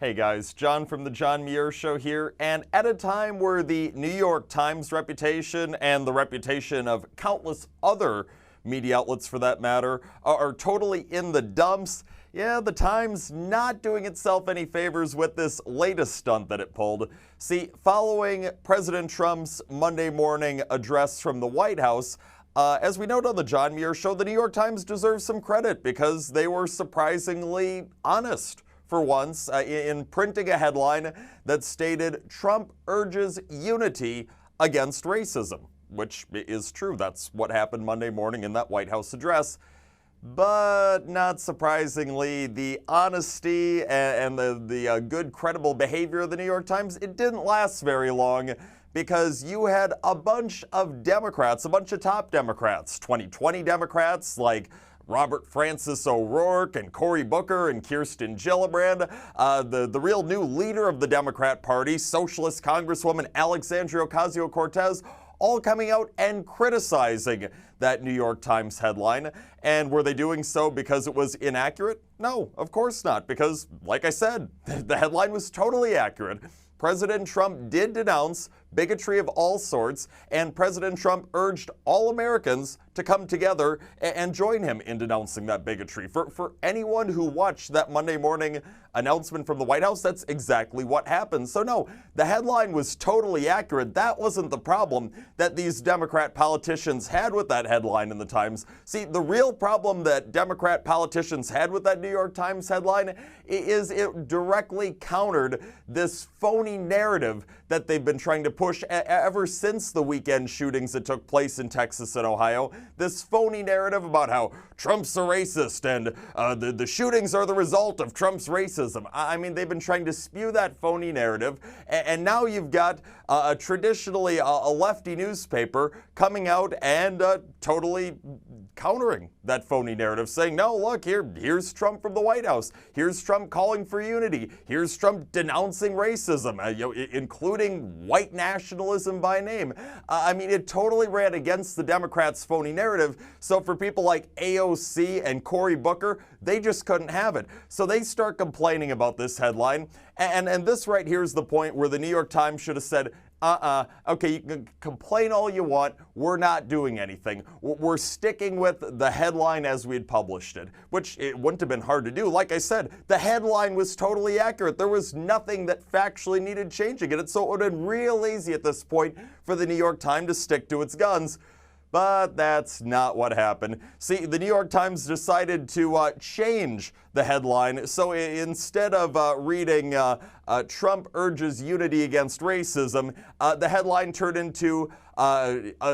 Hey guys, John from the John Muir Show here, and at a time where the New York Times reputation and the reputation of countless other media outlets for that matter are totally in the dumps, yeah, the Times not doing itself any favors with this latest stunt that it pulled. See, following President Trump's Monday morning address from the White House, as we note on the John Muir Show, the New York Times deserves some credit because they were surprisingly honest for once, in printing a headline that stated, "Trump urges unity against racism," which is true. That's what happened Monday morning in that White House address. But not surprisingly, the honesty and the good, credible behavior of the New York Times, it didn't last very long, because you had a bunch of Democrats, a bunch of top Democrats, 2020 Democrats like Robert Francis O'Rourke and Cory Booker and Kirsten Gillibrand, the real new leader of the Democrat Party, Socialist Congresswoman Alexandria Ocasio-Cortez, all coming out and criticizing that New York Times headline. And were they doing so because it was inaccurate? No, of course not, because, like I said, the headline was totally accurate. President Trump did denounce bigotry of all sorts, and President Trump urged all Americans to come together and join him in denouncing that bigotry. For anyone who watched that Monday morning announcement from the White House, that's exactly what happened. So no, the headline was totally accurate. That wasn't the problem that these Democrat politicians had with that headline in the Times. See, the real problem that Democrat politicians had with that New York Times headline is it directly countered this phony narrative that they've been trying to push ever since the weekend shootings that took place in Texas and Ohio. This phony narrative about how Trump's a racist and the shootings are the result of Trump's racism. I mean, they've been trying to spew that phony narrative, and now you've got traditionally a lefty newspaper coming out and totally countering that phony narrative, saying, no, look, here's Trump from the White House. Here's Trump calling for unity. Here's Trump denouncing racism, including white nationalism by name. I mean, it totally ran against the Democrats' phony narrative. So for people like AOC and Cory Booker, they just couldn't have it. So they start complaining about this headline. And this right here is the point where the New York Times should have said, okay, you can complain all you want. We're not doing anything. We're sticking with the headline as we had published it, which it wouldn't have been hard to do. Like I said, the headline was totally accurate. There was nothing that factually needed changing in it, so it would have been real easy at this point for the New York Times to stick to its guns. But that's not what happened. See, the New York Times decided to change the headline. So instead of reading Trump urges unity against racism, the headline turned into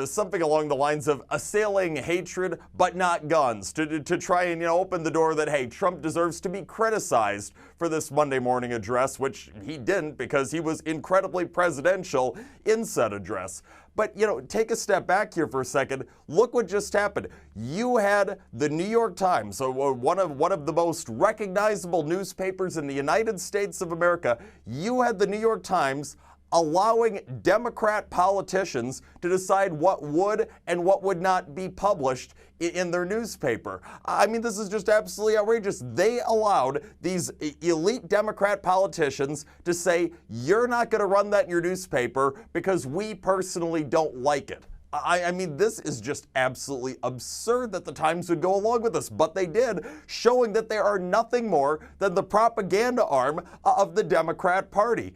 something along the lines of assailing hatred but not guns, to try and open the door that, hey, Trump deserves to be criticized for this Monday morning address, which he didn't because he was incredibly presidential in said address. But, take a step back here for a second. Look what just happened. You had the New York Times, so one of the most recognizable newspapers in the United States of America. You had the New York Times allowing Democrat politicians to decide what would and what would not be published in their newspaper. I mean, this is just absolutely outrageous. They allowed these elite Democrat politicians to say, you're not going to run that in your newspaper because we personally don't like it. I mean, this is just absolutely absurd that the Times would go along with this, but they did, showing that they are nothing more than the propaganda arm of the Democrat Party.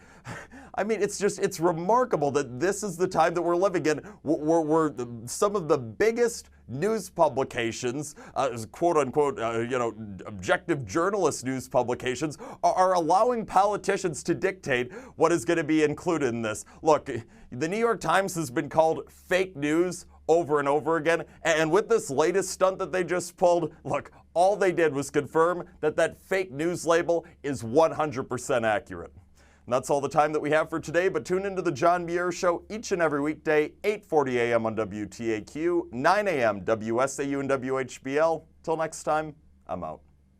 I mean, it's remarkable that this is the time that we're living in, where some of the biggest news publications, quote unquote, objective journalist news publications, are allowing politicians to dictate what is going to be included in this. Look, the New York Times has been called fake news over and over again, and with this latest stunt that they just pulled, look, all they did was confirm that fake news label is 100% accurate. And that's all the time that we have for today, but tune into the John Muir Show each and every weekday, 8:40 a.m. on WTAQ, 9 a.m. WSAU and WHBL. Till next time, I'm out.